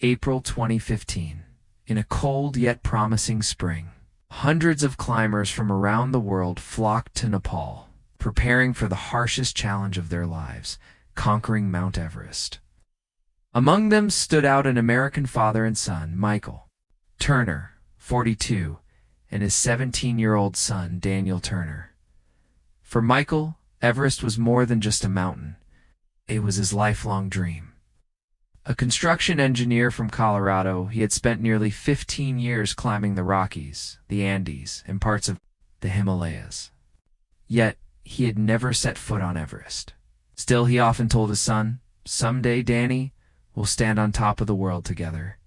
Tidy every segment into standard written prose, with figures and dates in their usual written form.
April 2015. In a cold yet promising spring, hundreds of climbers from around the world flocked to Nepal, preparing for the harshest challenge of their lives, conquering Mount Everest. Among them stood out an American father and son, Michael Turner, 42, and his 17-year-old son, Daniel Turner. For Michael, Everest was more than just a mountain. It was his lifelong dream. A construction engineer from Colorado, he had spent nearly 15 years climbing the Rockies, the Andes, and parts of the Himalayas. Yet, he had never set foot on Everest. Still, he often told his son, "Someday, Danny, we'll stand on top of the world together."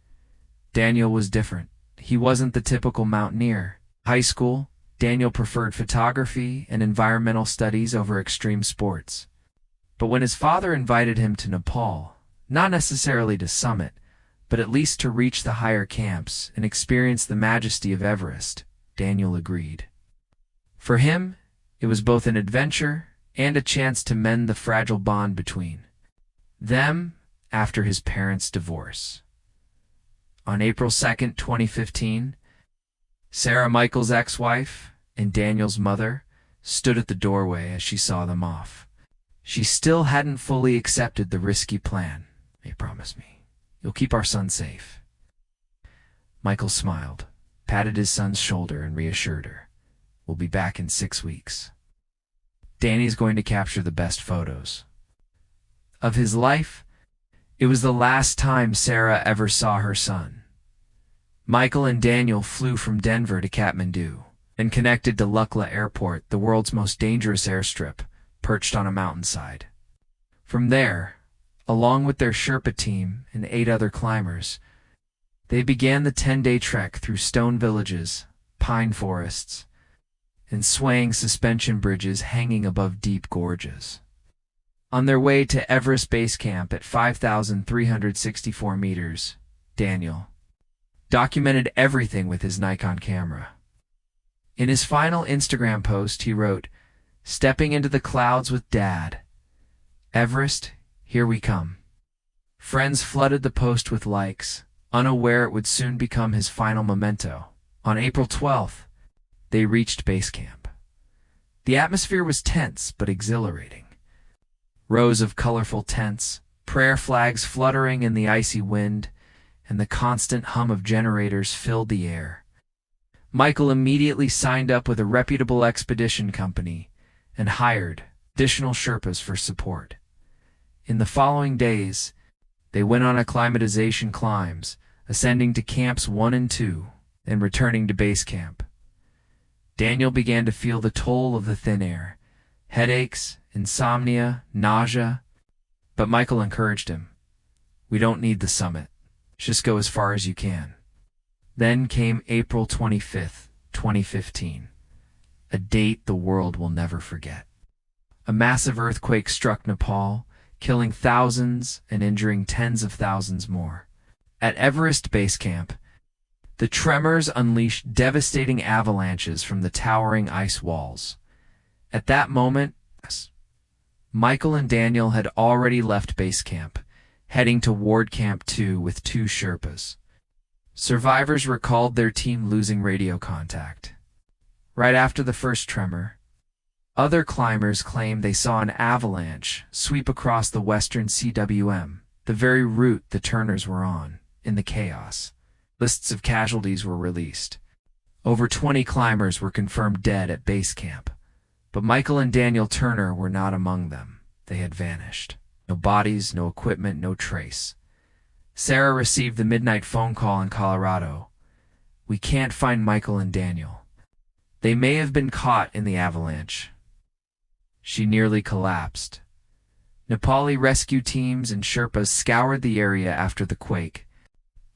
Daniel was different. He wasn't the typical mountaineer. High school, Daniel preferred photography and environmental studies over extreme sports. But when his father invited him to Nepal, not necessarily to summit, but at least to reach the higher camps and experience the majesty of Everest, Daniel agreed. For him, it was both an adventure and a chance to mend the fragile bond between them after his parents' divorce. On April 2, 2015, Sarah, Michael's ex-wife, and Daniel's mother stood at the doorway as she saw them off. She still hadn't fully accepted the risky plan. "They promised me, you'll keep our son safe." Michael smiled, patted his son's shoulder, and reassured her, "We'll be back in 6 weeks. Danny's going to capture the best photos of his life." It was the last time Sarah ever saw her son. Michael and Daniel flew from Denver to Kathmandu and connected to Lukla Airport, the world's most dangerous airstrip, perched on a mountainside. From there, along with their Sherpa team and 8 other climbers, they began the 10-day trek through stone villages, pine forests, and swaying suspension bridges hanging above deep gorges. On their way to Everest Base Camp at 5,364 meters, Daniel documented everything with his Nikon camera. In his final Instagram post, he wrote, "Stepping into the clouds with Dad. Everest, here we come." Friends flooded the post with likes, unaware it would soon become his final memento. On April 12th, they reached base camp. The atmosphere was tense but exhilarating. Rows of colorful tents, prayer flags fluttering in the icy wind, and the constant hum of generators filled the air. Michael immediately signed up with a reputable expedition company and hired additional Sherpas for support. In the following days, they went on acclimatization climbs, ascending to camps 1 and 2, and returning to base camp. Daniel began to feel the toll of the thin air, headaches, insomnia, nausea, but Michael encouraged him. "We don't need the summit. Just go as far as you can." Then came April 25th, 2015, a date the world will never forget. A massive earthquake struck Nepal, killing thousands and injuring tens of thousands more. At Everest Base Camp, the tremors unleashed devastating avalanches from the towering ice walls. At that moment, Michael and Daniel had already left base camp, heading toward Camp 2 with 2 Sherpas. Survivors recalled their team losing radio contact. Right after the first tremor, other climbers claimed they saw an avalanche sweep across the western CWM, the very route the Turners were on. In the chaos, lists of casualties were released. Over 20 climbers were confirmed dead at base camp, but Michael and Daniel Turner were not among them. They had vanished. No bodies, no equipment, no trace. Sarah received the midnight phone call in Colorado. "We can't find Michael and Daniel. They may have been caught in the avalanche." She nearly collapsed. Nepali rescue teams and Sherpas scoured the area after the quake.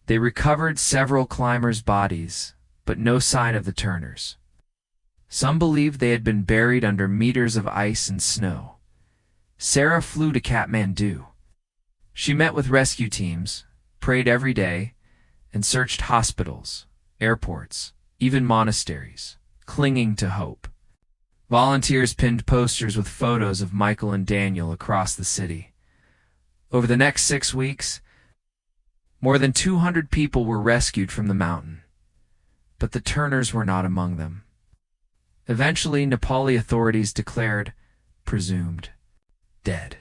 They recovered several climbers' bodies, but no sign of the Turners. Some believed they had been buried under meters of ice and snow. Sarah flew to Kathmandu. She met with rescue teams, prayed every day, and searched hospitals, airports, even monasteries, clinging to hope. Volunteers pinned posters with photos of Michael and Daniel across the city. Over the next 6 weeks, More than 200 people were rescued from the mountain, but the Turners were not among them. Eventually, Nepali authorities declared presumed dead.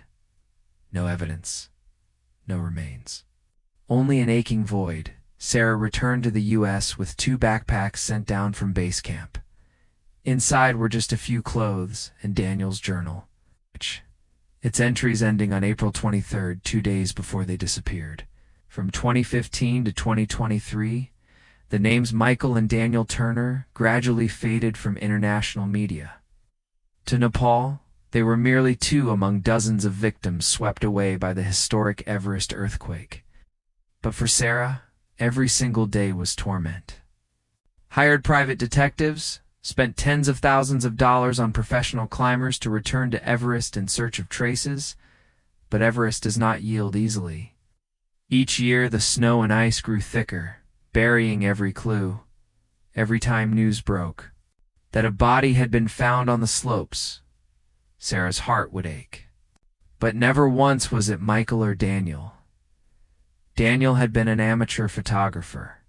No evidence, no remains. Only an aching void. Sarah returned to the U.S. with 2 backpacks sent down from base camp. Inside were just a few clothes and Daniel's journal, its entries ending on April 23rd, 2 days before they disappeared. From 2015 to 2023, the names Michael and Daniel Turner gradually faded from international media. To Nepal, they were merely 2 among dozens of victims swept away by the historic Everest earthquake. But for Sarah, every single day was torment. Hired private detectives, spent tens of thousands of dollars on professional climbers to return to Everest in search of traces, but Everest does not yield easily. Each year, the snow and ice grew thicker, burying every clue. Every time news broke that a body had been found on the slopes, Sarah's heart would ache. But never once was it Michael or Daniel. Daniel had been an amateur photographer.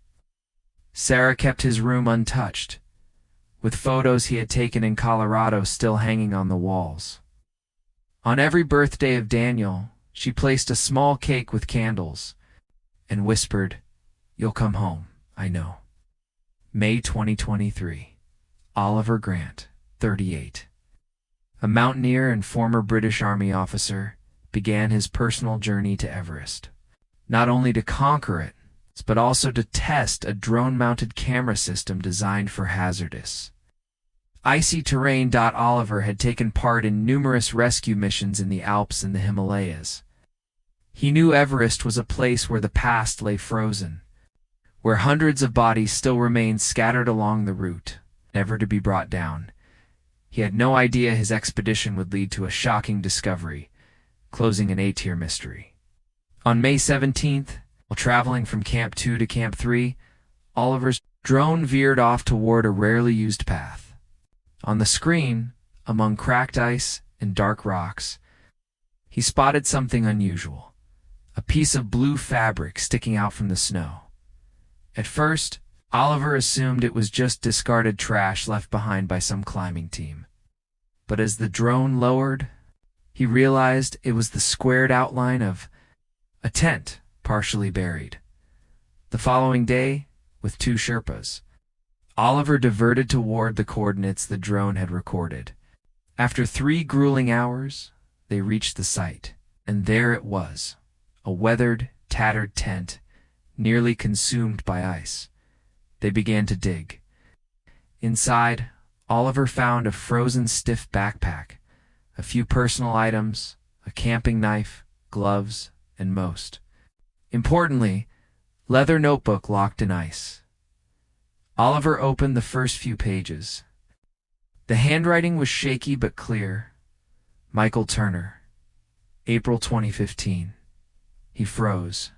Sarah kept his room untouched, with photos he had taken in Colorado still hanging on the walls. On every birthday of Daniel, she placed a small cake with candles and whispered, "You'll come home, I know." May 2023. Oliver Grant, 38. A mountaineer and former British Army officer, began his personal journey to Everest. Not only to conquer it, but also to test a drone-mounted camera system designed for hazardous icy terrain. Oliver had taken part in numerous rescue missions in the Alps and the Himalayas. He knew Everest was a place where the past lay frozen, where hundreds of bodies still remained scattered along the route, never to be brought down. He had no idea his expedition would lead to a shocking discovery, closing an 8-year mystery. On May 17th, while traveling from Camp 2 to Camp 3, Oliver's drone veered off toward a rarely used path. On the screen, among cracked ice and dark rocks, he spotted something unusual, a piece of blue fabric sticking out from the snow. At first, Oliver assumed it was just discarded trash left behind by some climbing team. But as the drone lowered, he realized it was the squared outline of a tent, partially buried. The following day, with 2 Sherpas, Oliver diverted toward the coordinates the drone had recorded. After 3 grueling hours, they reached the site, and there it was, a weathered, tattered tent, nearly consumed by ice. They began to dig. Inside, Oliver found a frozen stiff backpack, a few personal items, a camping knife, gloves, and most importantly, leather notebook locked in ice. Oliver opened the first few pages. The handwriting was shaky but clear. Michael Turner, April 2015. He froze.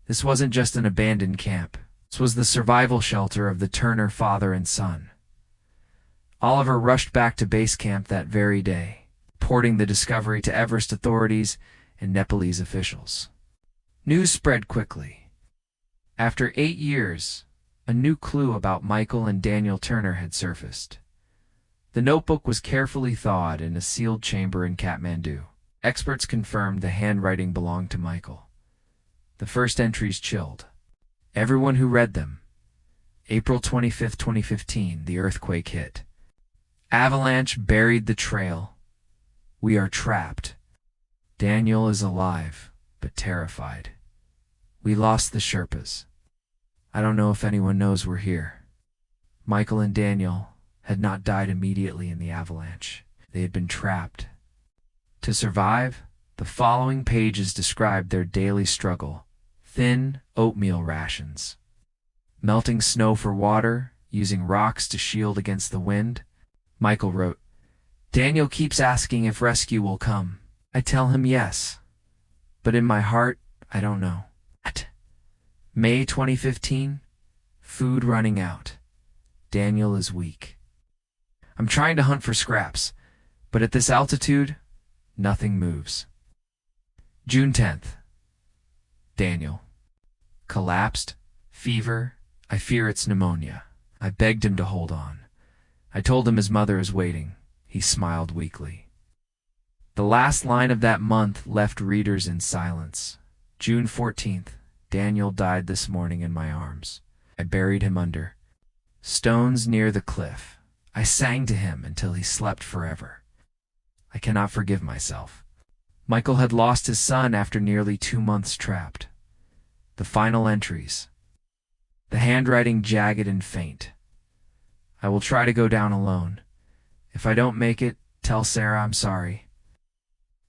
This wasn't just an abandoned camp. This was the survival shelter of the Turner father and son. Oliver rushed back to base camp that very day, reporting the discovery to Everest authorities and Nepalese officials. News spread quickly. After 8 years, a new clue about Michael and Daniel Turner had surfaced. The notebook was carefully thawed in a sealed chamber in Kathmandu. Experts confirmed the handwriting belonged to Michael. The first entries chilled everyone who read them. April 25, 2015, the earthquake hit. Avalanche buried the trail. We are trapped. Daniel is alive, but terrified. We lost the Sherpas. I don't know if anyone knows we're here. Michael and Daniel had not died immediately in the avalanche. They had been trapped. To survive, the following pages described their daily struggle. Thin oatmeal rations. Melting snow for water, using rocks to shield against the wind. Michael wrote, "Daniel keeps asking if rescue will come. I tell him yes. But in my heart, I don't know." May 2015, food running out. Daniel is weak. I'm trying to hunt for scraps, but at this altitude, nothing moves. June 10th. Daniel. Collapsed. Fever. I fear it's pneumonia. I begged him to hold on. I told him his mother is waiting. He smiled weakly. The last line of that month left readers in silence. June 14th. Daniel died this morning in my arms. I buried him under stones near the cliff. I sang to him until he slept forever. I cannot forgive myself. Michael had lost his son after nearly 2 months trapped. The final entries. The handwriting jagged and faint. I will try to go down alone. If I don't make it, tell Sarah I'm sorry.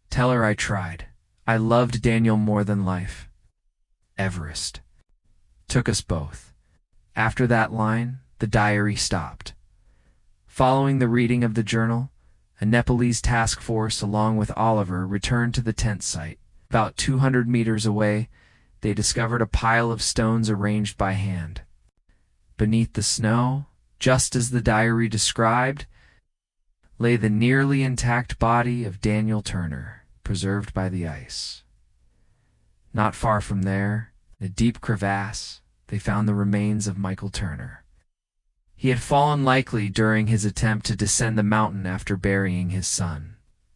Tell her I tried. I loved Daniel more than life. Everest. Took us both. After that line, the diary stopped. Following the reading of the journal, a Nepalese task force along with Oliver returned to the tent site. About 200 meters away, they discovered a pile of stones arranged by hand. Beneath the snow, just as the diary described, lay the nearly intact body of Daniel Turner, preserved by the ice. Not far from there, in a deep crevasse, they found the remains of Michael Turner. He had fallen likely during his attempt to descend the mountain after burying his son.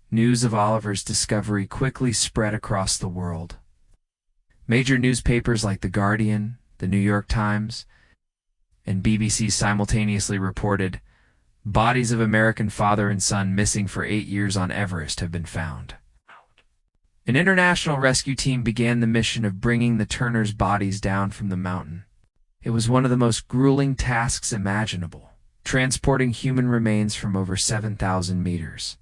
News of Oliver's discovery quickly spread across the world. Major newspapers like The Guardian, The New York Times, and BBC simultaneously reported, "Bodies of American father and son missing for 8 years on Everest have been found." An international rescue team began the mission of bringing the Turners' bodies down from the mountain. It was one of the most grueling tasks imaginable, transporting human remains from over 7,000 meters,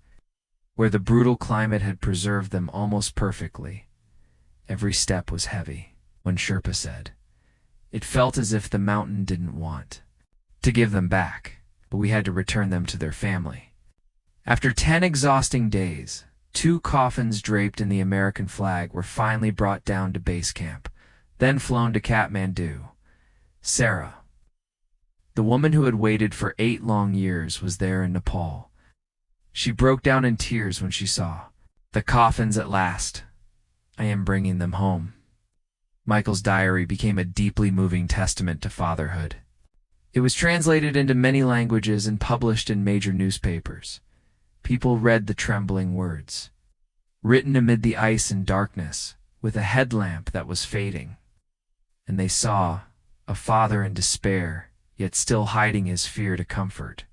where the brutal climate had preserved them almost perfectly. Every step was heavy, one Sherpa said. It felt as if the mountain didn't want to give them back, but we had to return them to their family. After 10 exhausting days, 2 coffins draped in the American flag were finally brought down to base camp, then flown to Kathmandu. Sarah, the woman who had waited for 8 long years, was there in Nepal. She broke down in tears when she saw the coffins at last. I am bringing them home. Michael's diary became a deeply moving testament to fatherhood. It was translated into many languages and published in major newspapers. People read the trembling words, written amid the ice and darkness, with a headlamp that was fading. And they saw a father in despair, yet still hiding his fear to comfort.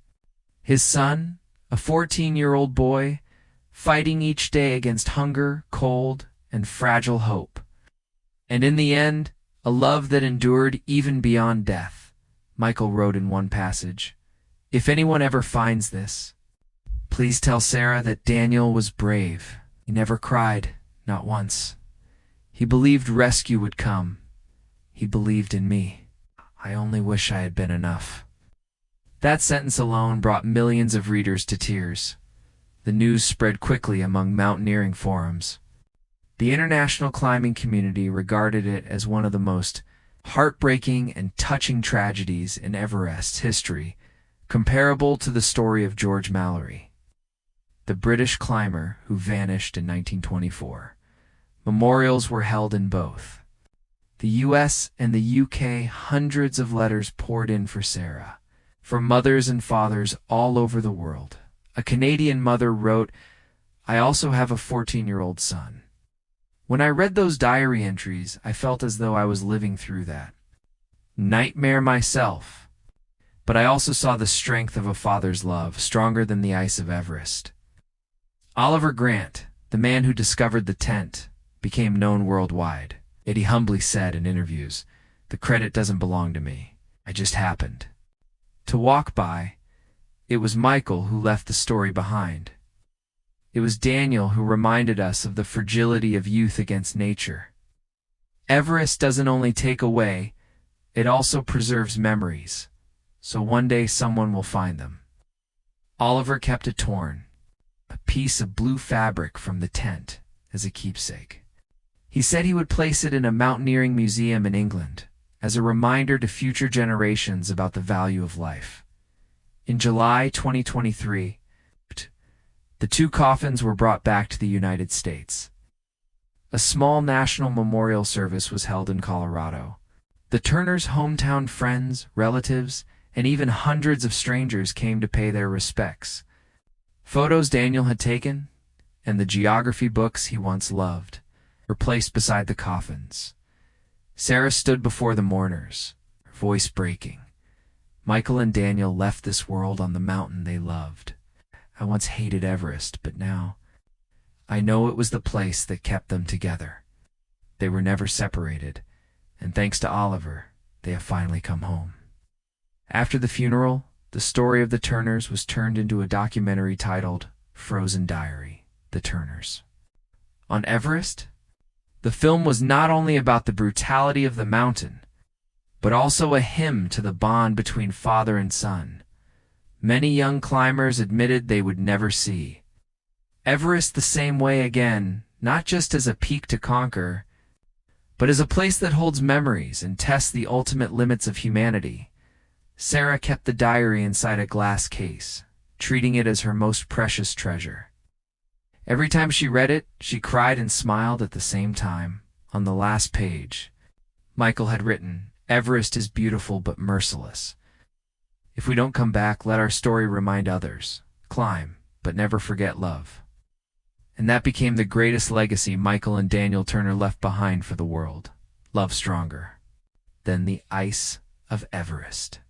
His son, a 14-year-old boy, fighting each day against hunger, cold, and fragile hope. And in the end, a love that endured even beyond death. Michael wrote in one passage, "If anyone ever finds this, please tell Sarah that Daniel was brave. He never cried, not once. He believed rescue would come. He believed in me. I only wish I had been enough." That sentence alone brought millions of readers to tears. The news spread quickly among mountaineering forums. The international climbing community regarded it as one of the most heartbreaking and touching tragedies in Everest's history, comparable to the story of George Mallory, the British climber who vanished in 1924. Memorials were held in both the US and the UK. Hundreds of letters poured in for Sarah, from mothers and fathers all over the world. A Canadian mother wrote, "I also have a 14-year-old son. When I read those diary entries, I felt as though I was living through that nightmare myself. But I also saw the strength of a father's love, stronger than the ice of Everest." Oliver Grant, the man who discovered the tent, became known worldwide. Yet he humbly said in interviews, "The credit doesn't belong to me. I just happened to walk by. It was Michael who left the story behind. It was Daniel who reminded us of the fragility of youth against nature. Everest doesn't only take away, it also preserves memories, so one day someone will find them." Oliver kept a piece of blue fabric from the tent as a keepsake. He said he would place it in a mountaineering museum in England as a reminder to future generations about the value of life. In July 2023, the 2 coffins were brought back to the United States. A small national memorial service was held in Colorado. The Turners' hometown friends, relatives, and even hundreds of strangers came to pay their respects. Photos Daniel had taken, and the geography books he once loved, were placed beside the coffins. Sarah stood before the mourners, her voice breaking. Michael and Daniel left this world on the mountain they loved. I once hated Everest, but now I know it was the place that kept them together. They were never separated, and thanks to Oliver, they have finally come home. After the funeral, the story of the Turners was turned into a documentary titled Frozen Diary, The Turners. On Everest, the film was not only about the brutality of the mountain, but also a hymn to the bond between father and son. Many young climbers admitted they would never see Everest the same way again, not just as a peak to conquer, but as a place that holds memories and tests the ultimate limits of humanity. Sarah kept the diary inside a glass case, treating it as her most precious treasure. Every time she read it, she cried and smiled at the same time. On the last page, Michael had written, "Everest is beautiful but merciless. If we don't come back, let our story remind others. Climb, but never forget love." And that became the greatest legacy Michael and Daniel Turner left behind for the world. Love stronger than the ice of Everest.